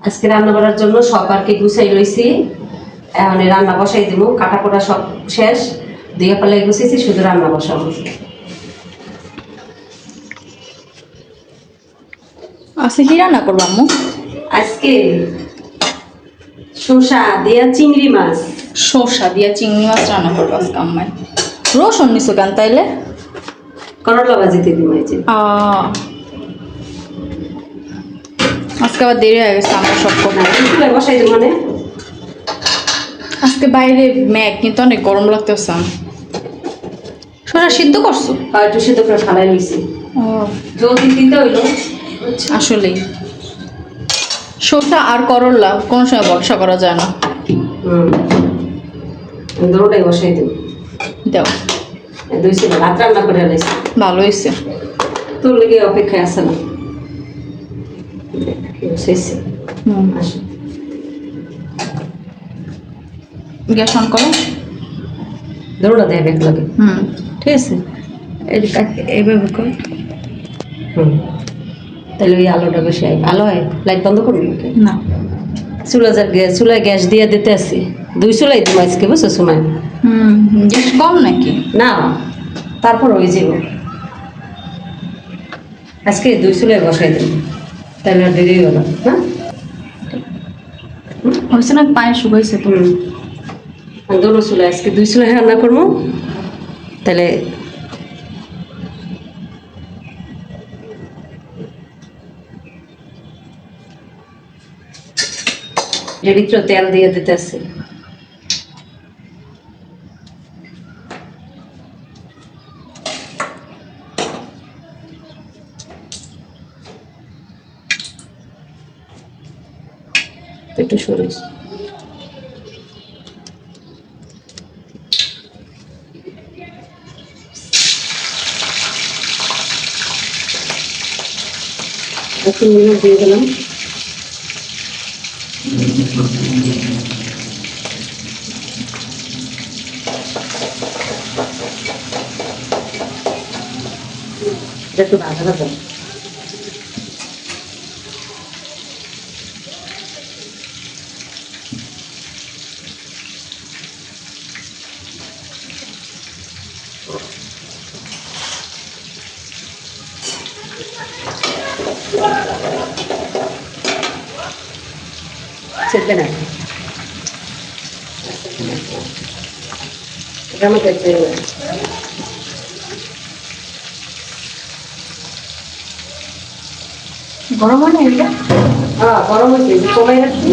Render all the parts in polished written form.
আজকে রান্না করার জন্য সব আর কি গুছাই লইছি। এখন রান্না বসাই দিব, কাটা কোটা সব শেষ, দিয়ে পাল্লাই গুছাইছি, শুধু রান্না বসাবো। আজকে কি রান্না করবো আম্মু? আজকে শসা দিয়া চিংড়ি মাছ। শসা দিয়া চিংড়ি মাছ রান্না করবো আজকে আম্মাই। রসুন নিছো কেন তাইলে? করলা ভাজিতে দিব এই যে। আজকে আবার দেরি হয়ে গেছে আমার সব না চুলায় বসাই দিব মানে। আজকে বাইরে মেঘ, কিন্তু অনেক গরম লাগতেছে। শসা সিদ্ধ করছো? একটু সিদ্ধ করে ফালাই লইছি, ও জলদি দিতে হইলো। আসলেই শসা আর করলা কোন সময় ভরসা করা যায় না। দুটোটাই বসাই দিব। দাও, দুই ছিল ভাত রান্না করে লাইছি। ভালো হয়েছে। তোর লেগে অপেক্ষায় আছে না। বসাইছি। আসো গ্যাস অন করো। দুটোটা দেয় ব্যাগ লাগে। ঠিক আছে, এইভাবে কর। তাহলে ওই আলোটা বেশি আলো হয়। লাইট বন্ধ করবি না, চুলায় গ্যাস দিয়ে দিতে আসি। দুই চুলাই দিব আজকে, বুঝছো সময় গ্যাস কম নাকি? না, তারপর ওই যাব আজকে দুই চুলাই বসাই দেব, তাহলে আর দেরি হলো না। হয়েছে না, পায়ে শুকাইছে তো। দোনো চুলাই আজকে দুই চুলাই রান্না করবো। তাহলে এর ভিতরে তেল দিয়ে দিতে আসি। একটু সরিষ, একটু নুন দিয়ে দিলাম। একটু ভাজা ভাজা চেপবে না, এটা আমাকে গরম হয় না এটা? হ্যাঁ গরম হয়েছে, কমাই রাখছি।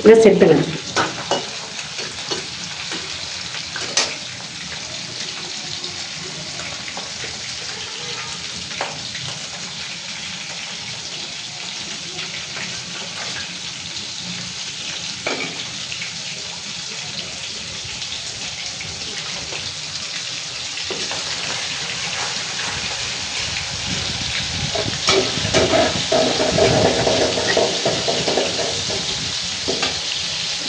এটা চেপবে না।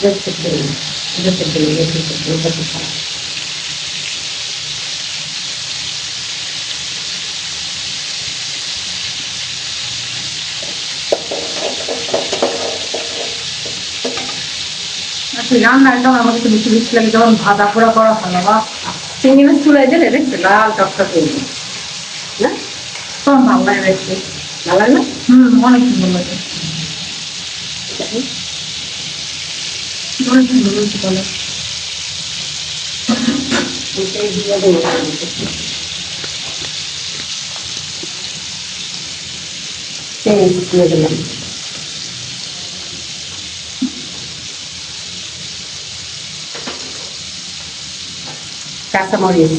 এটা চেপবে না, এটা চেপবে না, এটা চেপবে না, এটা খারাপ। রান্না একদম আমাকে তো বেশি বেশি লাগে যখন ভাজা পোড়া করা হয় বাবা। চিংড়ি মাছ চুলাই দিলে দেখতে লাল টকটকে না, তখন ভালো লাগে দেখতে। ভালো লাগে না? অনেক সুন্দর লাগে, অনেক সুন্দর লাগছে বলে। এটাই দিয়ে দেবো। দিয়ে দিলাম। কাঁচামরিচ,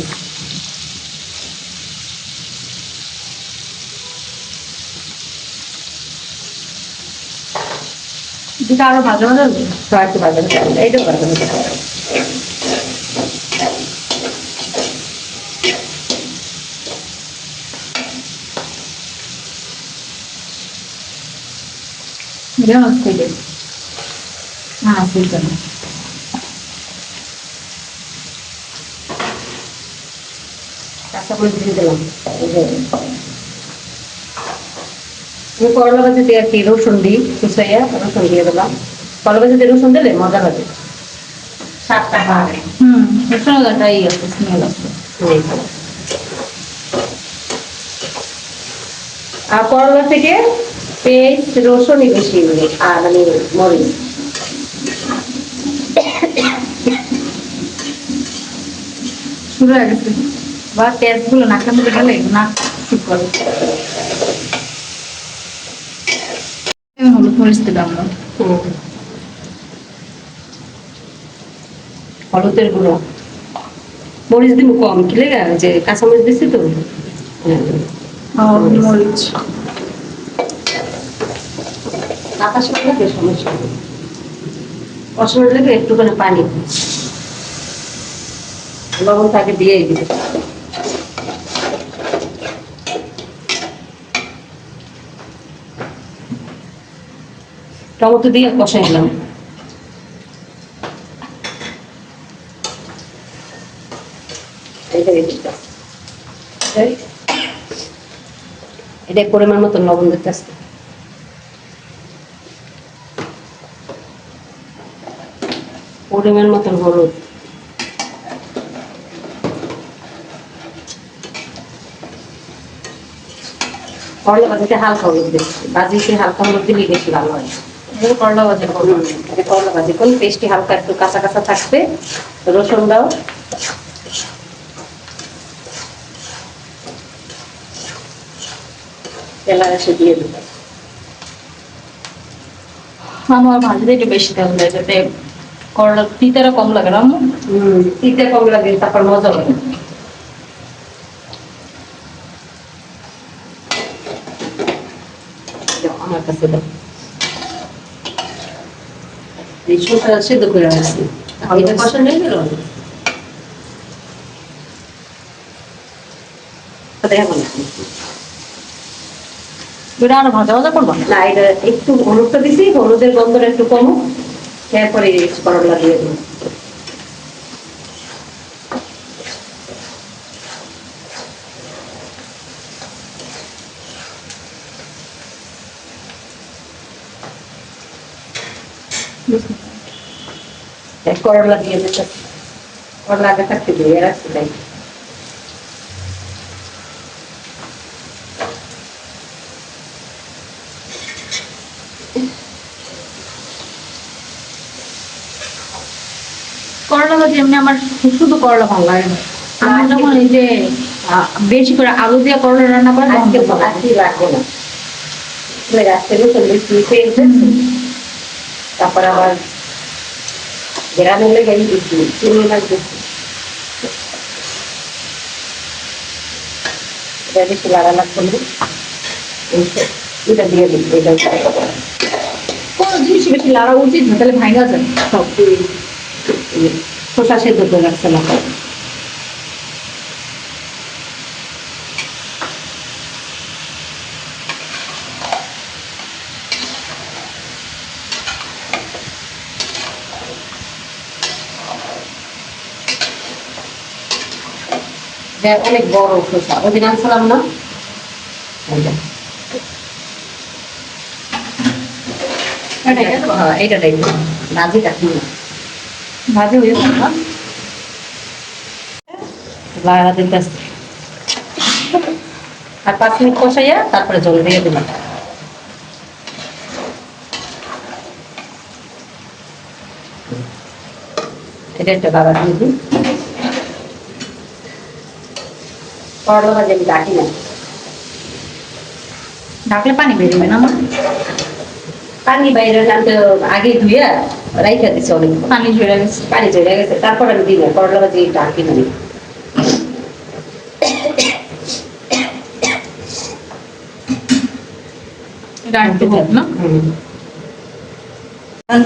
যেটা আরো ভাজা ভাজা হবে। একটু ভাজা ভাজা, এইটা ভাজা ভাজা। যেমন থেকে হ্যাঁ ঠিক আছে। কাঁচামরিচ দিয়ে দিলাম। করলা ভাজিতে আর কি রসুন দিই কুচাইয়া, রসুন দিয়ে দিলাম। করলা ভাজিতে রসুন দিলে মজা লাগে, স্বাদটা বাড়ে। রসুনটাই আছে, স্মেল আছে। আর করলা থেকে পেস্ট রসুনই বেশি আর মানে মরিচ। শুরু হয়ে গেছে বা টেস্ট গুলো নাকের মধ্যে গেলে নাক ঠিক করে। হলুদ মরিচ দিলাম না। হলুদের গুঁড়ো, মরিচ দিব কম, কি লেগে যে কাঁচা মরিচ দিচ্ছি তো। হলুদ মরিচ কাঁচা সব লাগে সমস্যা নেই, কষানোর লেগে একটুখানি পানি লবণ তাকে দিয়েই দিবে। টমেটো দিয়ে কষাই দিলাম। এটা পরিমাণ মতো লবণ দিতে আসতে, পরিমাণ মতন হলুদ, করলা ভাজিতে হালকা হলুদ দিচ্ছি, ভাজিতে হালকা হলুদ দিলে বেশি ভালো হয়। করলা ভাজি করবো। করলা ভাজি কোন পেস্টটি হালকা একটু কাঁচা কাঁচা থাকবে, রসুনটাও তেলা এসে দিয়ে দেবো। আমার ভাজিতে একটু বেশি তেল দেয়, যাতে করলা তিতারা কম লাগে না আম্মু? তিতে কম লাগে, তারপর মজা লাগে। আমার কাছে দাও, এই ছোটা সেদ্ধ করে রাখছি, এটা কষা নিয়ে গেল এটা আরো ভাজা ভাজা করবো। না। এটা একটু হলুদটা দিছি, হলুদের গন্ধটা একটু কমুক, তারপরে করলা দিয়ে দেবো। করলা দিয়ে দিতে, করলা আগে থাকতে দিয়ে রাখছি তাই। করলা ভাজি এমনি আমার শুধু করলা ভালো লাগে না। আমি যখন এই যে বেশি করে আলু দিয়ে করলা রান্না করে তখন আজকে ভালো লাগে। আজকে লাগবে না, রাখতে তারপর আবার গ্রামের লেগে চিনি লাগবে, এটা বেশি লাগা লাগবে না। এটা দিয়ে দিচ্ছি, এটা কোনো জিনিস বেশি লাড়া উচিত না, তাহলে ভাঙা যায় সব। শসা সেদ্ধ করে রাখছিলাম। অনেক বড় শসা, ওই দিন আনছিলাম না, এইটাই ভাজি রাখি না, ভাজি হয়ে যায় না। লাগা দিতে আসছে। আর 5 মিনিট কষাইয়া তারপরে জল দিয়ে দিলাম। এটা একটা বাবা দিয়ে দিই। করলা ভাজি আমি ডাকি না, ঢাকলে পানি বেরোবে না আমার। পানি বাইরে আনতে আগে ধুইয়া রাইখা দিচ্ছে অনেক, পানি ঝরে গেছে। পানি চলে গেছে, তারপর আমি দিই না, করলা ভাজি ডাকি না। এটা একটু হোক না, হুম,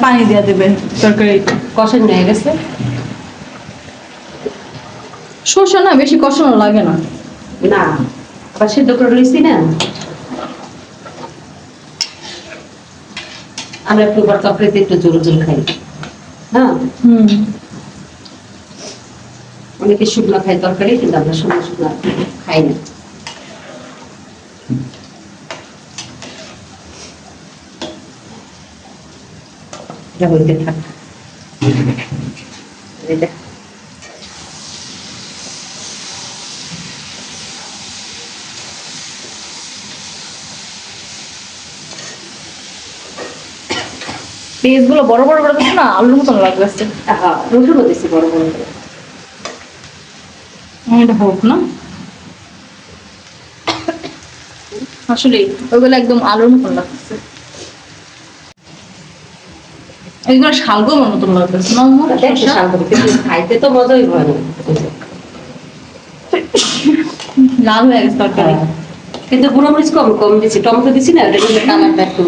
পানি দিয়ে দেবে তরকারি। কষানো হয়ে গেছে। শসা না বেশি কষানো লাগে না। না, আবার সেদ্ধ করে লইছি না, আমরা একটু তরকারিতে একটু জোর জোর খাই। হ্যাঁ, অনেকে শুকনো খাই তরকারি, কিন্তু আমরা শুকনো শুকনো খাই না। এটা হইতে থাক। এই দেখ পেঁয়াজ গুলো বড় বড় করে দিচ্ছ না, আলুর মতন লাগতেছে। হ্যাঁ রসুনও দিচ্ছি বড় বড় করে। এটা হোক না, আসলে ওইগুলো একদম আলুর মতন লাগতেছে। এগুলো শালগমের মতন লাগতেছে না আমার? দেখতে শালগম, কিন্তু খাইতে তো মজাই হয় না। লাল হয়ে গেছে তরকারি। কিন্তু গুঁড়ো মরিচ কম কম দিচ্ছি, টমেটো দিচ্ছি না, এটা কিন্তু কালারটা একটু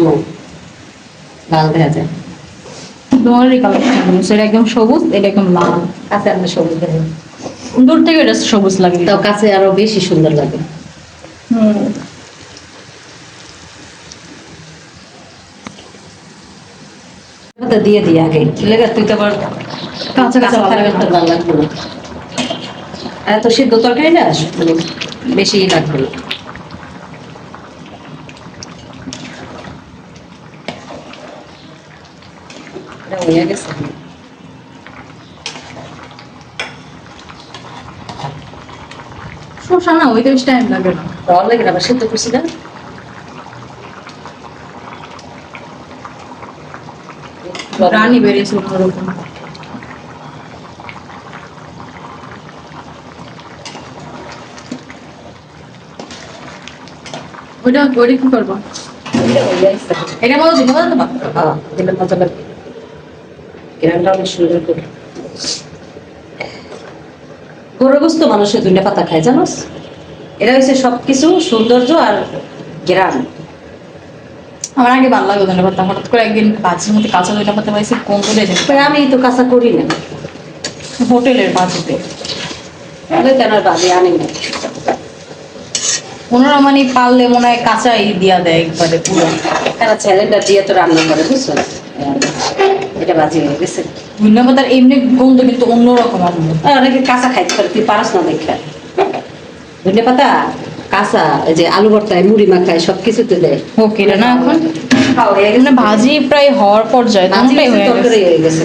লাল দেখা যায়। তোমারই কালার সেটা একদম সবুজ, এটা একদম লাল। কাছে আমরা সবুজ দেখা যায়। দূর থেকে এটা সবুজ লাগে। তাও কাছে আরো বেশি সুন্দর লাগে। হুম। ওটা দিয়ে দিই আগে, লেগে তুই তো আবার কাঁচা কাঁচা থাকলে তো ভালো লাগবে না। আর এত সিদ্ধ তরকারি না, মানে বেশি লাগবে না। এটা হয়ে গেছে। শসা না ওই বেশ টাইম লাগে না। ভালো লাগে না, আবার সিদ্ধ করছি না। রানী বেরিয়েছে ওরকম। ওইটা ওইটা কি করবো? এটা হয়ে গেছে। এটা মজা দিতে পারতো না? হ্যাঁ, দিলে মজা লাগবে। গ্রানটা অনেক সুন্দর করে। গরুর গোস্ত মানুষের দুইটা পাতা খায়, জানোস? এটা হচ্ছে সবকিছু সৌন্দর্য আর গ্রাম। আমার আগে ভালো লাগতো ধনে পাতা, হঠাৎ করে একদিন কাজের মধ্যে কাঁচা ধনে পাতা পাইছি, কোন করে আমি তো কাঁচা করি না, হোটেলের বাজেতে তাহলে কেন আর বাজে আনি না। ওনারা মানে পারলে মনে হয় কাঁচাই দিয়া দেয় একবারে পুরো। তারা ছেলেটা দিয়ে তো রান্না করে, বুঝছো? এটা বাজে হয়ে গেছে। ধনে পাতার এমনি গন্ধ কিন্তু অন্যরকম আসবে। আর অনেকে কাঁচা খাইতে পারে, তুই পারস না দেখা। ধনে পাতা কাঁচা, এই যে আলু ভর্তায়, মুড়ি মাখায়, সবকিছুতে দেয়। ওকে না এখন খাওয়া হয়ে গেছে। মানে ভাজি প্রায় হওয়ার পর্যায়ে ভাজি দুটোই হয়ে গেছে। তরকারি হয়ে গেছে।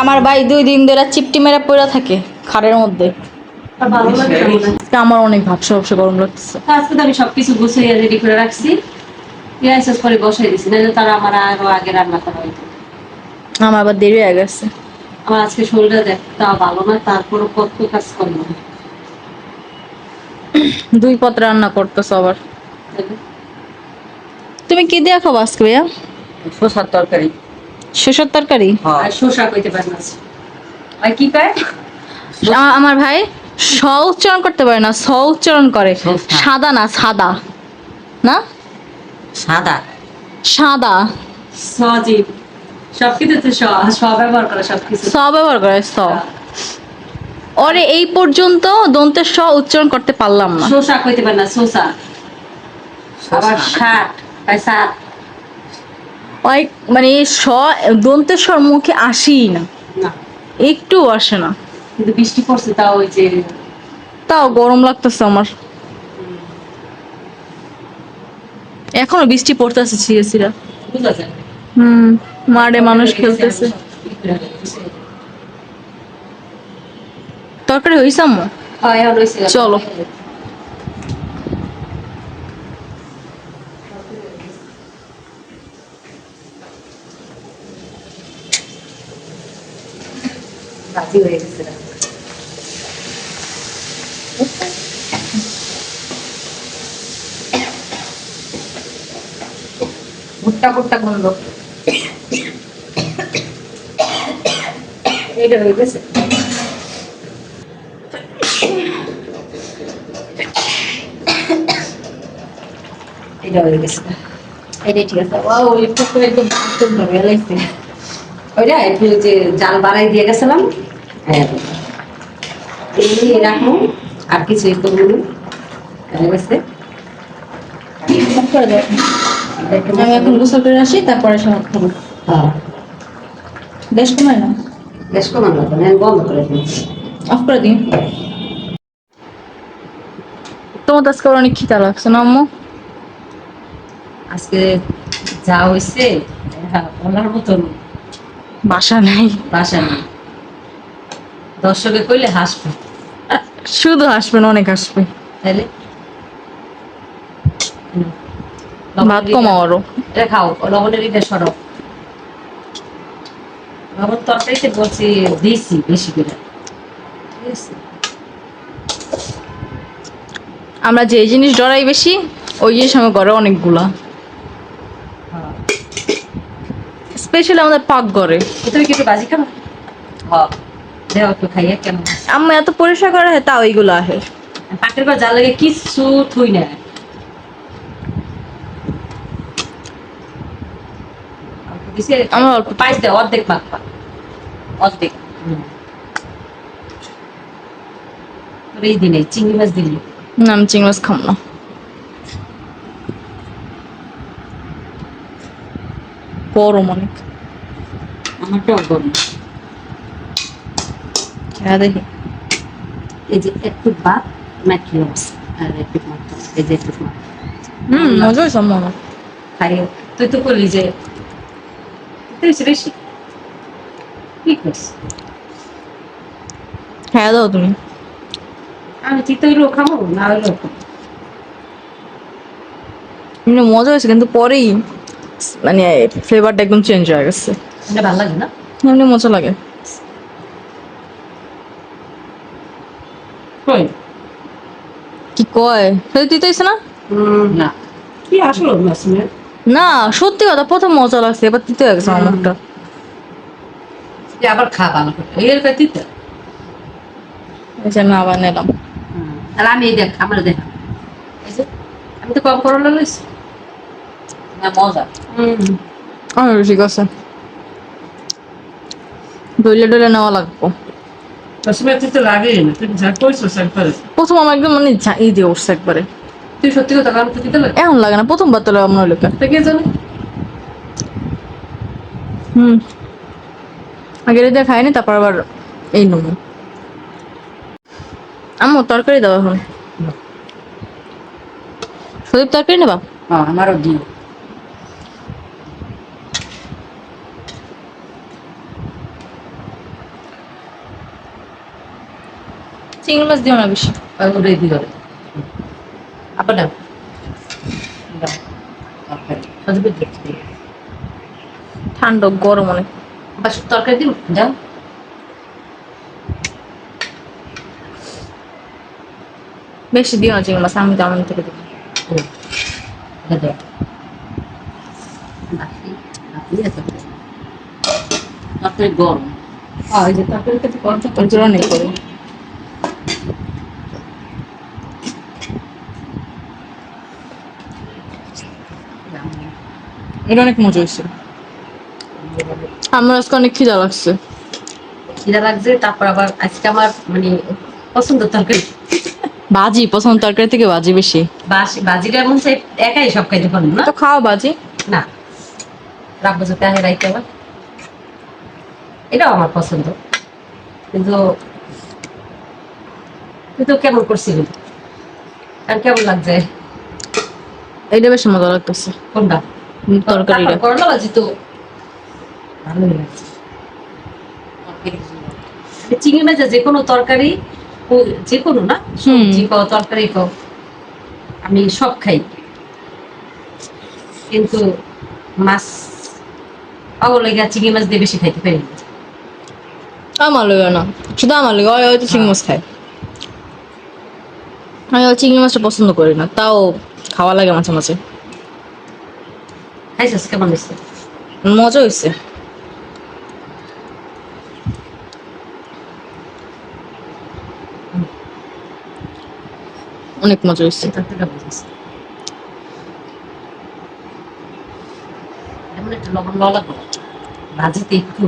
আমার ভাই 2 দিন ধরে চিপটি মেরা পড়ে থাকে খাড়ের মধ্যে। আর ভালো লাগে না মনে হয়। আমার অনেক ভাবসা ভাবসা গরম লাগতেছে। আজকে তো আমি সবকিছু গুছিয়ে রেডি করে রাখছি, পেঁয়াজ করে বসাই দিছি, না তারা আমার আরো আগে রান্না করা হইতো। আমার আবার দেরি হয়ে গেছে। আমার আজকে শরীরটা দেখতে ভালো না, তারপরও কত কাজ করলাম। 2 পদ রান্না করতেছ আবার। তুমি কি দিয়া খাবো আজকে ভাইয়া? শসার তরকারি শসার তরকারি? আর শসা কইতে পারে না। আর কি কয়? আমার ভাই স উচ্চারণ করতে পারে না, স উচ্চারণ করে। শসা। সাদা না, সাদা না, সাদা সাদা। সজীব সবকিছুতে স ব্যবহার করে, সবকিছু স ব্যবহার করে, স। ওরে এই পর্যন্ত দন্তের স উচ্চারণ করতে পারলাম না। শসা কইতে পারে না, শসা। আবার শাক তাই শাক। ওই মানে স দন্তের স্বর মুখে আসেই না, না, একটু আসে না। কিন্তু বৃষ্টি পড়ছে, তাও ওই যে তাও গরম লাগতেছে আমার। এখনো বৃষ্টি পড়তেছে ছিঁড়ে ছিঁড়ে। বুঝা যায়। মাঠে মানুষ খেলতেছে। তরকারি হইছে আম্মু? এখন হইছে। চলো। ভাজি হয়ে গেছে। ভুট্টা ভুট্টা গন্ধ। এইটা হয়ে গেছে। এটা হয়ে গেছে, এটাই ঠিক আছে। ওয়াও, একটু তো একদম একদম ভালো লাগছে। ওইটা একটু যে জাল বাড়াই দিয়ে গেছিলাম, হ্যাঁ এই রাখবো, আর কিছু করবো না। হয়ে গেছে। অফ করে দাও। আমি এখন গোসল করে আসি, তারপরে সব খাবো। হ্যাঁ, গ্যাস কমায় না, বেশ কমান লাগবে না, আমি বন্ধ করে দিই। অফ করে দিন। তোমার তো আজকে অনেক খিদা লাগছে না আম্মু? আজকে যা হয়েছে হ্যাঁ, বলার মতন বাসা নাই, ভাষা নেই। দর্শকে কইলে হাসবে, শুধু হাসবেন, অনেক হাসবে। তাইলে ভাত কমাও আরো। এটা খাও, লবণের এটা সরব। লবণ তরকারিতে বলছি দিয়েছি বেশি করে, ঠিক আছে? আমরা যে জিনিস ডরাই বেশি, ওই জিনিস আমার ঘরে অনেকগুলা, হ্যাঁ। স্পেশালি আমাদের পাক ঘরে। তুমি কি একটু বাজি খাবা? হ্যাঁ, দেও একটু খাইয়া কেমন। আম্মা এত পরিষ্কার করা হয়, তাও এইগুলো আহে। পাকের পর যা লাগে কিচ্ছু থুই না। আমার অল্প পাইস দে, অর্ধেক পাক পাক, অর্ধেক। তোর এই দিনে চিংড়ি মাছ দিলি। না, আমি চিংড়ি মাছ খাবো না। গরম অনেক। আমারটাও গরম। হ্যাঁ, দেখি। এই যে একটু ভাত মাখিয়ে আছে, আর একটু মাখতে হবে। এই যে একটু মাখ মজা হয়েছে আম্মা আমার। খাইয়ে। তুই তো করলি যে তুই বেশি কি করছিস? হ্যাঁ, দাও তুমি। আমি চিত্ত হইলেও খাবো, না হইলেও খাবো। এমনি মজা হয়েছে, কিন্তু পরেই মানে ফ্লেভারটা একদম চেঞ্জ হয়ে গেছে। এটা ভালো লাগে না? এমনি মজা লাগে। কই? কি কয়, ফেলে দিতেছে না? না, কি আসলো মাসুমের? না, সত্যি কথা, প্রথম মজা লাগছে, এবার দিতে হয়ে গেছে আমারটা। তুই আবার খা ভালো করে, এর দিতে। এই যে আমি আবার নিলাম। আর আমি এই দেখ, আমার দেখ, এই যে আমি তো কম করলা লইছি না, মজা। ঠিক আছে, ডইলে ডইলে নেওয়া লাগবো। মাসুমের তুই তো লাগেই না, তুই যা কইছিস একবারে। প্রথম আমার একদম মানে ই দিয়ে উঠছে একবারে। তুই সত্যি কথা কারণ তুই দিতে লাগে এখন লাগে না, প্রথমবার তো আমার লোকে। কে জানে। আগে দিয়ে খাইনি, তারপর আবার এই নমু। আম্মু তরকারি দাও এখন। সদীপ তরকারি নেবা? হ্যাঁ, আমারও দিও। চিংড়ি মাছ দিও না বেশি। ওটাই দিও। আবার দাও। ঠান্ডা, গরম অনেক। বাস তরকারি দিও, যাও। বেশি দিও না চিংড়ি মাছ, আমি দাম থেকে দিই। তরকারি গরম। এই যে তরকারিটা তো গরম ওর অনেক গরম। এটা অনেক মজা হয়েছে। আমার আজকে অনেক খিদা লাগছে। খিদা লাগছে, তারপর আবার আজকে আমার মানে পছন্দের তরকারি ভাজি পছন্দ, তরকারি থেকে ভাজি বেশি। বাজিটা এমন সে একাই সব খাইতে পারবো না। তো খাও ভাজি। না, রাখবো যাতে আগে রাইতে আবার। এটাও আমার পছন্দ, কিন্তু তুই তো কেমন করছিলি, আর কেমন লাগছে? এইটা বেশি মজা লাগতেছে। কোনটা? তরকারিটা। করলা ভাজি তো ভালোই লাগছে। চিংড়ি মাছ যে কোনো তরকারি, যে কোনো না সবজি কও তরকারি কও, আমি সব খাই, কিন্তু মাছ লেগে চিংড়ি মাছ দিয়ে বেশি খাইতে পারি না। আমার লইও না, শুধু আমার লইও, ওই হয়তো চিংড়ি মাছ খায়। আমি ওই চিংড়ি মাছটা পছন্দ করি না, তাও খাওয়া লাগে মাঝে মাঝে। খাইছিস কেমন হয়েছে? মজা হয়েছে। অনেক মজা হয়েছে। তরকারিটা বুঝেছি, এমন একটা লবণ লওয়া লাগবে ভাজিতে একটু